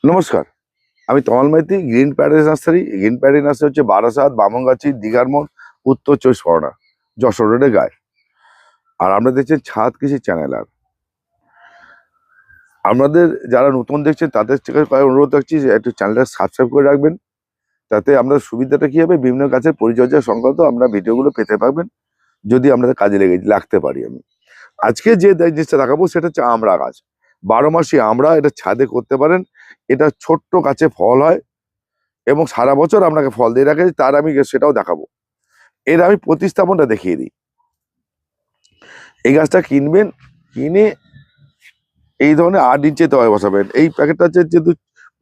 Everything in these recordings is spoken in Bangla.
নমস্কার, আমি Tamal Maiti. Green paradise nursery. Green paradise nursery হচ্ছে বারাসাত, বামনগাছি, দীঘার মোড়, উত্তর চব্বিশ পরগনা, যশোর রোডে গায়ে। আর আমরা দেখছেন ছাদ কৃষি চ্যানেল। আর আপনাদের যারা নতুন দেখছেন তাদের থেকে অনুরোধ রাখছি যে একটু চ্যানেলটা সাবস্ক্রাইব করে রাখবেন। তাতে আমরা সুবিধাটা কি হবে, বিভিন্ন গাছের পরিচর্যা সংক্রান্ত আমরা ভিডিওগুলো পেতে পারবেন, যদি আপনাদের কাজে লাগতে পারি। আমি আজকে যে জিনিসটা দেখাবো সেটা হচ্ছে আমড়া গাছ। 12 মাসি আমড়া, এটা ছাদে করতে পারেন। এটা ছোট্ট গাছে ফল হয় এবং সারা বছর আপনাকে ফল দিয়ে রাখে, তার আমি সেটাও দেখাবো। এর আমি প্রতিস্থাপনটা দেখিয়ে দিই। এই গাছটা কিনবেন, কিনে এই ধরনের 8 ইঞ্চি তলায় বসাবেন। এই প্যাকেটটা হচ্ছে যেহেতু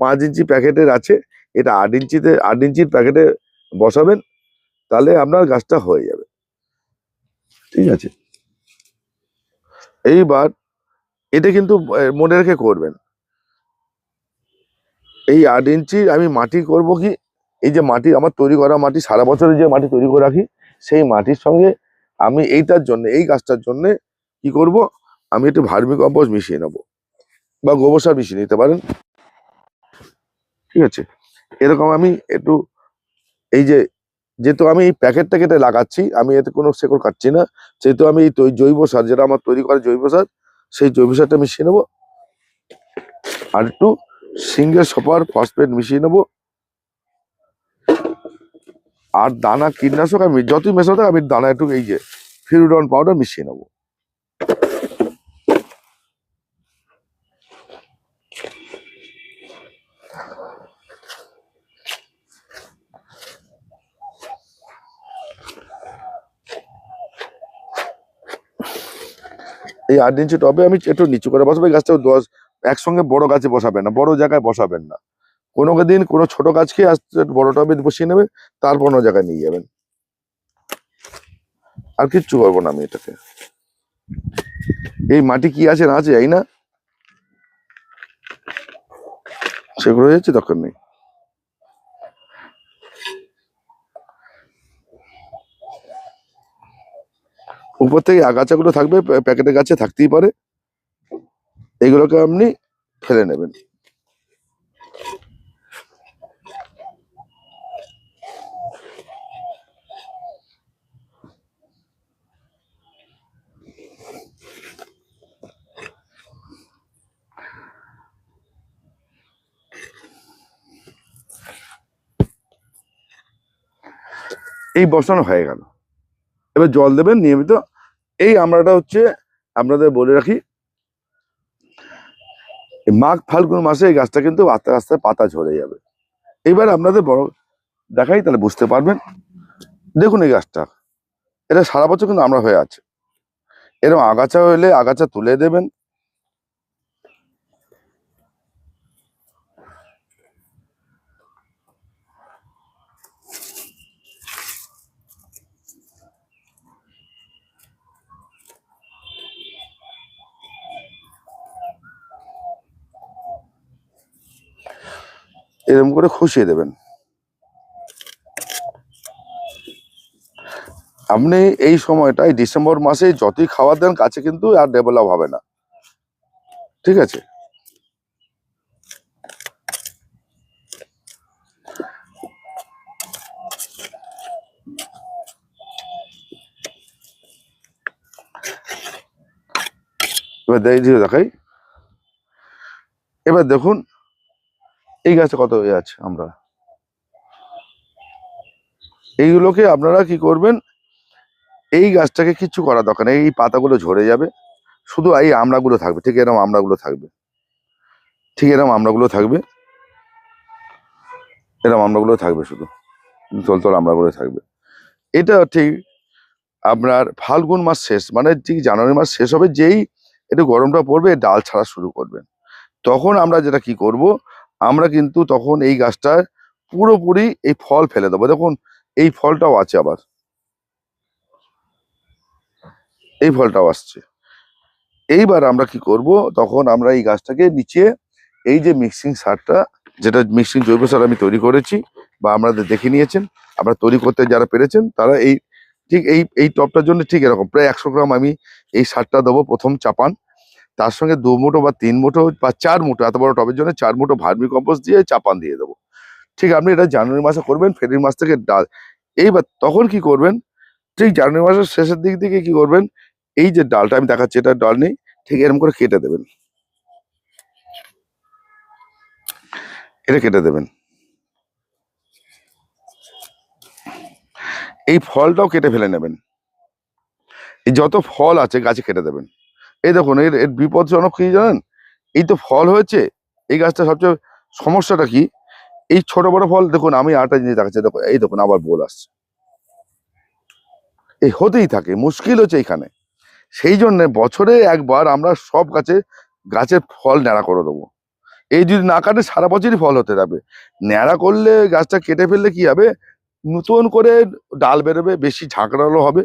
5 ইঞ্চি প্যাকেটের আছে, এটা 8 ইঞ্চির প্যাকেটে বসাবেন, তাহলে আপনার গাছটা হয়ে যাবে। ঠিক আছে, এইবার এটা কিন্তু মনে রেখে করবেন। এই 8 ইঞ্চি আমি মাটি করব কি, এই যে মাটি আমার তৈরি করা মাটি, সারা বছরের যে মাটি তৈরি করে রাখি, সেই মাটির সঙ্গে আমি এইটার জন্য, এই গাছটার জন্য কি করব, আমি একটু ভার্মি কম্পোস্ট মিশিয়ে নেবো বা গোবর সার মিশিয়ে নিতে পারেন। ঠিক আছে, এরকম আমি একটু, এই যে যেহেতু আমি এই প্যাকেটটা কেটে লাগাচ্ছি, আমি এতে কোনো শেকড় কাটছি না, সেহেতু আমি এই জৈব সার, যেটা আমার তৈরি করা জৈব সার, সেই জৈব সারটা মিশিয়ে নেবো। আর একটু সিঙ্গেল সুপার ফসফেট মিশিয়ে নেবো। আর দানা কীটনাশক আমি যতই মেশাতে, আমি দানা একটু এই যে ফিরুডন পাউডার মিশিয়ে নেবো। এই 8 ইঞ্চি টবে আমি একটু নিচু করে বসাবো। এই গাছটা একসঙ্গে বড় গাছে বসাবেন না, বড় জায়গায় বসাবেন না। কোনো দিন কোনো ছোট গাছকে আস্তে বড় টবে বসিয়ে নেবে, তারপর অন্য জায়গায় নিয়ে যাবেন। আর কিচ্ছু করবো না আমি এটাকে। এই মাটি কি আছে না আছে এই না, সেগুলো হয়ে যাচ্ছে, দরকার নেই। উপর থেকে আগাছাগুলো থাকবে, প্যাকেটের গাছে থাকতেই পারে, এগুলোকে আপনি ফেলে নেবেন। এই বসানো হয়ে গেল। এবার জল দেবেন নিয়মিত। এই আমড়াটা হচ্ছে, আপনাদের বলে রাখি, মাঘ ফাল্গুন মাসে এই গাছটা কিন্তু আস্তে আস্তে পাতা ঝরে যাবে। এবার আপনাদের বড় দেখাই, তাহলে বুঝতে পারবেন। দেখুন এই গাছটা, এটা সারা বছর কিন্তু আমরা হয়ে আছে। এরকম আগাছা হলে আগাছা তুলে দেবেন। এরকম করে খুশিয়ে দেবেন। আপনি এই সময়টাই ডিসেম্বর মাসে যতই খাবার দেন, গাছে কিন্তু আর ডেভেলপ হবে না। ঠিক আছে, এবার দেখাই। এবার দেখুন এই গাছটা কত হয়ে আছে। আমরা এইগুলোকে আপনারা কি করবেন, এই গাছটাকে কিচ্ছু করা দরকার নেই। এই পাতাগুলো ঝরে যাবে, শুধু এই আমড়াগুলো থাকবে। ঠিক এরকম আমড়াগুলো থাকবে, ঠিক এরকম আমড়াগুলো থাকবে, এরকম আমড়াগুলো থাকবে, শুধু তোল আমড়াগুলো থাকবে। এটা ঠিক আপনার ফাল্গুন মাস শেষ, মানে ঠিক জানুয়ারি মাস শেষ হবে, যেই একটু গরমটা পড়বে, ডাল ছাড়া শুরু করবেন, তখন আমরা যেটা কি করব, আমরা কিন্তু তখন এই গাছটার পুরোপুরি এই ফল ফেলে দেবো। দেখুন এই ফলটাও আছে, আবার এই ফলটাও আসছে। এইবার আমরা কি করব, তখন আমরা এই গাছটাকে নিচে এই যে মিক্সিং সারটা, যেটা মিক্সিং জৈব সার আমি তৈরি করেছি, বা আপনাদের দেখে নিয়েছেন, আপনারা তৈরি করতে যারা পেরেছেন, তারা এই ঠিক এই টবটার জন্য ঠিক এরকম প্রায় 100 গ্রাম আমি এই সারটা দেবো। প্রথম চাপান, তার সঙ্গে 2 মুঠো বা 3 মুঠো বা 4 মুঠো, এত বড় টবের জন্য 4 মুঠো ভার্মি কম্পোস্ট দিয়ে চাপান দিয়ে দেবো। ঠিক আপনি এটা জানুয়ারি মাসে করবেন, ফেব্রুয়ারি মাস থেকে ডাল। এইবার তখন কি করবেন, ঠিক জানুয়ারি মাসের শেষের দিক থেকে কি করবেন, এই যে ডালটা আমি দেখাচ্ছি, এটা ডাল নেই, ঠিক এরকম করে কেটে দেবেন, এটা কেটে দেবেন। এই ফলটাও কেটে ফেলে নেবেন, এই যত ফল আছে গাছে কেটে দেবেন। এই দেখুন এর এর বিপদজনক কি জানেন, এই তো ফল হয়েছে, এই গাছটা সবচেয়ে সমস্যাটা কি, এই ছোট বড় ফল দেখুন, আমি আরেকটা জিনিস দেখাচ্ছি, দেখুন এই দেখুন আবার বোল আসছে, এই হতেই থাকে, মুশকিল হচ্ছে এইখানে। সেই জন্য বছরে একবার আমরা সব গাছের ফল ন্যাড়া করে দেবো। এই যদি না কাটে সারা বছরই ফল হতে থাকবে। ন্যাড়া করলে গাছটা কেটে ফেললে কি হবে, নতুন করে ডাল বেরোবে, বেশি ঝাঁকড়ালো হবে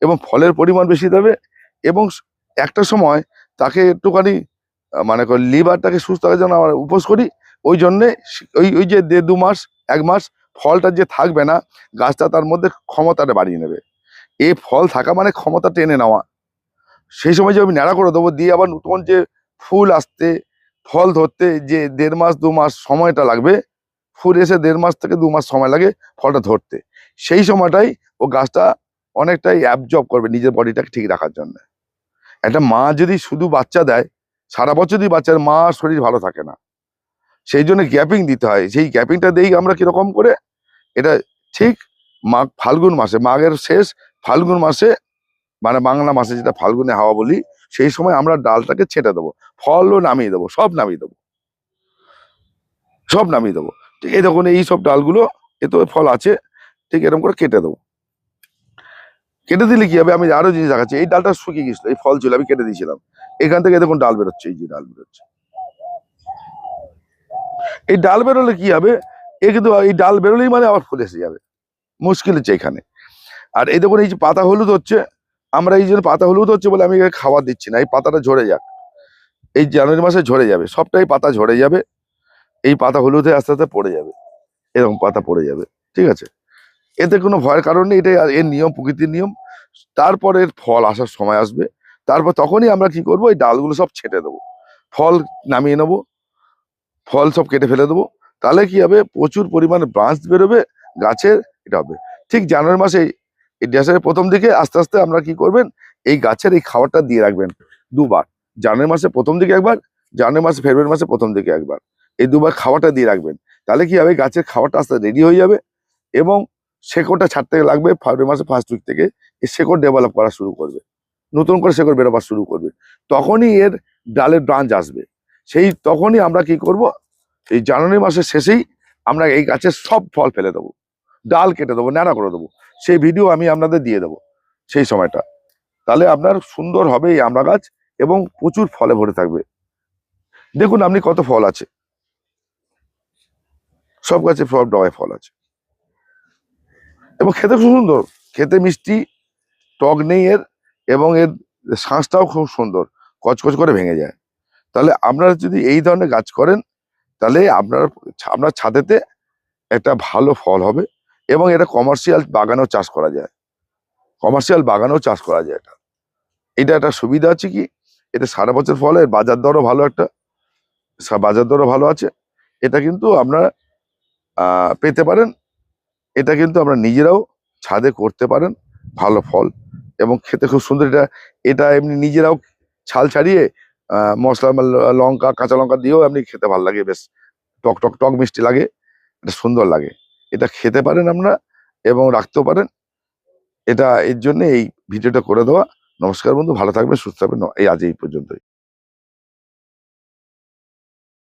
এবং ফলের পরিমাণ বেশি দেবে। এবং একটা সময় তাকে একটুখানি মানে লিভারটাকে সুস্থ রাখার জন্য আমরা উপোস করি। ওই জন্যে ওই ওই যে 1.5-2 মাস 1 মাস ফলটা যে থাকবে না, গাছটা তার মধ্যে ক্ষমতাটা বাড়িয়ে নেবে। এই ফল থাকা মানে ক্ষমতা টেনে নেওয়া। সেই সময় যে আমি ন্যাড়া করে দেবো, দিয়ে আবার নতুন যে ফুল আসতে, ফল ধরতে যে 1.5 মাস 2 মাস সময়টা লাগবে, ফুল এসে 1.5 মাস থেকে 2 মাস সময় লাগে ফলটা ধরতে। সেই সময়টাই ও গাছটা অনেকটাই অ্যাবজর্ব করবে নিজের বডিটাকে ঠিক রাখার জন্য। একটা মা যদি শুধু বাচ্চা দেয়, সারা বছর যদি বাচ্চার মা শরীর ভালো থাকে না, সেই জন্য গ্যাপিং দিতে হয়। সেই গ্যাপিংটা দেই আমরা কিরকম করে, এটা ঠিক মাঘ ফাল্গুন মাসে, মাঘের শেষ ফাল্গুন মাসে, মানে বাংলা মাসে যেটা ফাল্গুনে হাওয়া বলি, সেই সময় আমরা ডালটাকে ছেটে দেবো, ফলও নামিয়ে দেবো, সব নামিয়ে দেবো, সব নামিয়ে দেবো। ঠিক এই দেখুন এই সব ডালগুলো, এতে ফল আছে, ঠিক এরকম করে কেটে দেবো। কেটে দিলে কি হবে, আমি আরো জিনিস দেখাচ্ছি, এই ডালটা শুকিয়ে গেছিল, এই ফল ছিল, আমি কেটে দিয়েছিলাম, এখান থেকে দেখুন ডাল বেরোচ্ছে, এই যে ডাল বেরোচ্ছে। এই ডাল বেরোলে কি হবে, এ কিন্তু এই ডাল বেরোলেই মানে আবার ফুল এসে যাবে, মুশকিল হচ্ছে এখানে। আর এই দেখুন এই যে পাতা হলুদ হচ্ছে, আমরা এই জন্য পাতা হলুদ হচ্ছে বলে আমি একে খাবার দিচ্ছি না, এই পাতাটা ঝরে যাক, এই জানুয়ারি মাসে ঝরে যাবে, সবটাই পাতা ঝরে যাবে, এই পাতা হলুদে আস্তে আস্তে পড়ে যাবে, এরকম পাতা পড়ে যাবে, ঠিক আছে। এতে কোনো ভয়ের কারণ নেই, এটাই এর নিয়ম, প্রকৃতির নিয়ম। তারপর এর ফল আসার সময় আসবে, তারপর তখনই আমরা কি করবো, এই ডালগুলো সব ছেটে দেবো, ফল নামিয়ে নেবো, ফল সব কেটে ফেলে দেবো। তাহলে কি হবে, প্রচুর পরিমাণে ব্রাঞ্চ বেরোবে গাছের, এটা হবে। ঠিক জানুয়ারি মাসে এই ডিসেম্বরের প্রথম দিকে আস্তে আস্তে আমরা কি করবেন, এই গাছের এই খাবারটা দিয়ে রাখবেন 2 বার, জানুয়ারি মাসে প্রথম দিকে একবার, জানুয়ারি মাসে ফেব্রুয়ারি মাসে প্রথম দিকে একবার, এই 2 বার খাবারটা দিয়ে রাখবেন। তাহলে কি হবে, গাছের খাবারটা আস্তে রেডি হয়ে যাবে এবং শেকড়টা ছাড়তে লাগবে ফেব্রুয়ারি মাসে ফার্স্ট উইক থেকে, এই শেকড় ডেভেলপ করা শুরু করবে, নতুন করে শেকড় বেরোবার শুরু করবে, তখনই এর ডালের ব্রাঞ্চ আসবে। সেই তখনই আমরা কি করব, এই জানুয়ারি মাসের শেষেই আমরা এই গাছের সব ফল ফেলে দেবো, ডাল কেটে দেবো, ন্যাড়া করে দেবো, সেই ভিডিও আমি আপনাদের দিয়ে দেবো সেই সময়টা। তাহলে আপনার সুন্দর হবে এই আমড়া গাছ এবং প্রচুর ফলে ভরে থাকবে। দেখুন আপনি কত ফল আছে, সব গাছে সব ডগায় ফল আছে এবং খেতে খুব সুন্দর, খেতে মিষ্টি, টক নেই এর, এবং এর শাঁসটাও খুব সুন্দর, কচকচ করে ভেঙে যায়। তাহলে আপনারা যদি এই ধরনের গাছ করেন, তাহলে আপনার ছাদেতে একটা ভালো ফল হবে এবং এটা কমার্শিয়াল বাগানেও চাষ করা যায়, কমার্শিয়াল বাগানেও চাষ করা যায়। এটা একটা সুবিধা আছে কি, এটা সারা বছর ফল, এর বাজার দরও ভালো, একটা বাজার দরও ভালো আছে। এটা কিন্তু আপনারা পেতে পারেন, এটা কিন্তু আমরা নিজেরাও ছাদে করতে পারেন, ভালো ফল এবং খেতে খুব সুন্দর। এটা এটা এমনি নিজেরাও ছাল ছাড়িয়ে মশলা লঙ্কা কাঁচা লঙ্কা দিয়েও আপনি খেতে ভালো লাগে, বেশ টক টক টক মিষ্টি লাগে, এটা সুন্দর লাগে। এটা খেতে পারেন আপনারা এবং রাখতেও পারেন। এটা এর জন্য এই ভিডিওটা করে দেওয়া। নমস্কার বন্ধু, ভালো থাকবেন, সুস্থ থাকবেন, এই আজ এই পর্যন্তই।